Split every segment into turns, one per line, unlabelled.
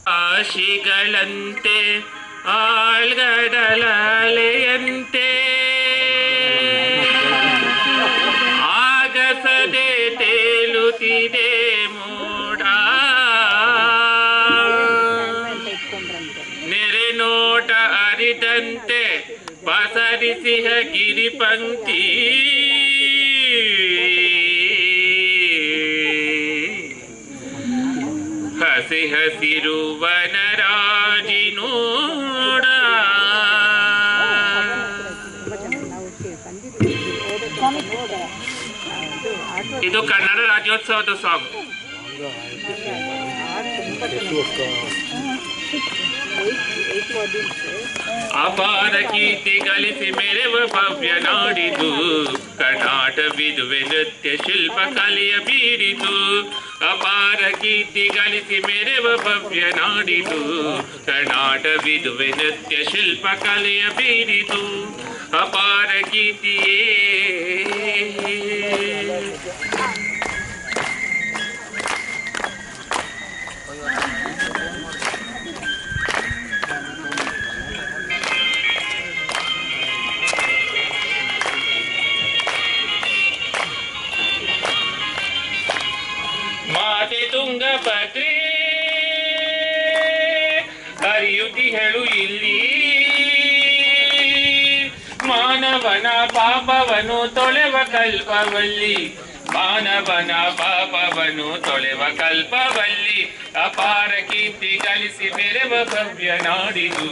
ಆಶಿಗಳಂತೆ ಆಳ್ಗಡಲಲೆಯಂತೆ ಆಗಸದೆ ತೇಲುತ್ತಿದೆ ಮೋಡ ನೆರೆ ನೋಟ ಅರಿದಂತೆ ಪಸರಿಸಿಹ ಗಿರಿಪಂಕ್ತಿ ಹಸಿ ಹಸಿರು ವನರಾಜಿನೋಡ. ಇದು ಕನ್ನಡ ರಾಜ್ಯೋತ್ಸವದ ಸಾಂಗ್. ಅಪಾರ ಕೀರ್ತಿ ಗಳಿಸಿ ಮೆರೆವ ಭವ್ಯ ನಾಡಿದು ಕರ್ನಾಟ ವಿದುವೆ ನೃತ್ಯ ಶಿಲ್ಪ ಕಲೆಯ ಬೀರಿದು. ಅಪಾರ ಕೀರ್ತಿ ಗಳಿಸಿ ಮೆರೆವ ಭವ್ಯ ನಾಡಿದು ಕರ್ನಾಟ ವಿದುವೆ ನೃತ್ಯ ಶಿಲ್ಪ ಕಲೆಯ ಬೀರಿದು. ಅಪಾರ ಕೀರ್ತಿಯೇ ಮಾತೆ ತುಂಗಭದ್ರೆ ಹರಿಯುತಿ ಹೇಳು ಇಲ್ಲಿ ಮಾನವನ ಪಾಪವನ್ನು ತೊಳೆವ ಕಲ್ಪವಲ್ಲಿ. ಮಾನವನ ಪಾಪವನ್ನು ತೊಳೆವ ಕಲ್ಪವಲ್ಲಿ. ಅಪಾರ ಕೀರ್ತಿ ಗಳಿಸಿ ಮೆರೆವ ಭವ್ಯ ನಾಡಿದು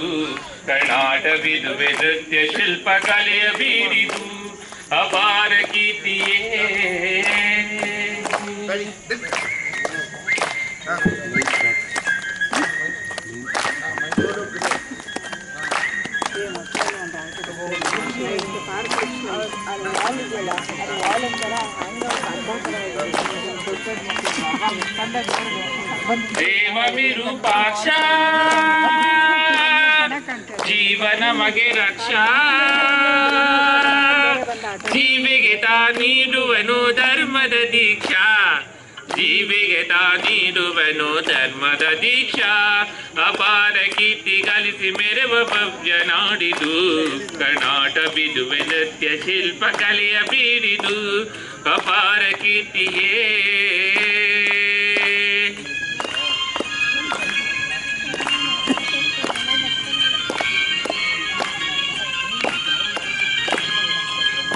ಕರ್ನಾಟ ವಿದುವೆ ನೃತ್ಯ ಶಿಲ್ಪ ಕಲೆಯ ಬೀರಿದು. ಅಪಾರ ಕೀರ್ತಿಯೇ ದೇವ ವಿರೂಪಾಕ್ಷ ಜೀವನ ಮಗೆ ರಕ್ಷಾ. ಜೀವಿಗೆ ತಾ ನೀಡುವನು ಧರ್ಮದ ದೀಕ್ಷಾ. ಜೀವಿಗೆ ತಾ ನೀಡುವನು ಧರ್ಮದ ದೀಕ್ಷಾ. ಅಪಾರ ಕೀರ್ತಿ ಗಳಿಸಿ ಮೆರೆವ ಭವ್ಯ ನಾಡಿದು ಕರ್ನಾಟ ವಿದುವೆ ನೃತ್ಯ ಶಿಲ್ಪ ಕಲೆಯ ಬೀರಿದು. ಅಪಾರ ಕೀರ್ತಿಯೇ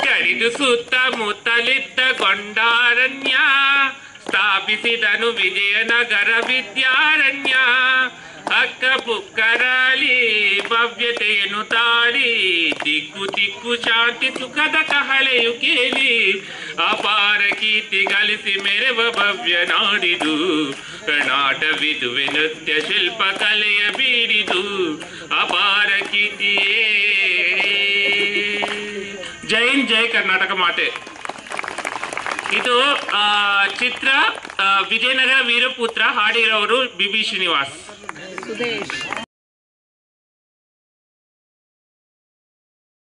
ಕಡಿದು ಸುತ್ತಮುತ್ತಲಿದ್ದ ಗೊಂಡಾರಣ್ಯ ಸ್ಥಾಪಿಸಿದನು ವಿಜಯನಗರ ವಿದ್ಯಾರಣ್ಯ. ಅಕ್ಕ ಪುಕ್ಕರಲಿ ಭವ್ಯತೆಯನ್ನು ತಾಳಿ ದಿಕ್ಕು ದಿಕ್ಕು ಶಾಂತಿ ಸುಖದ ಕಹಳೆಯು ಕೇಳಿ. ಅಪಾರ ಕೀರ್ತಿ ಗಳಿಸಿ ಮೆರೆವ ಭವ್ಯ ನಾಡಿದು ಕರ್ನಾಟ ವಿದುವೆ ನೃತ್ಯ ಶಿಲ್ಪ ಕಲೆಯ ಬೀರಿದು. ಅಪಾರ ಕೀರ್ತಿಯೇ ಜೈ ಜೈ ಕರ್ನಾಟಕ ಮಾತೆ. ಇದು ಚಿತ್ರ ವಿಜಯನಗರ ವೀರಪುತ್ರ, ಹಾಡಿರೋರು ಬಿ ಶ್ರೀನಿವಾಸ್.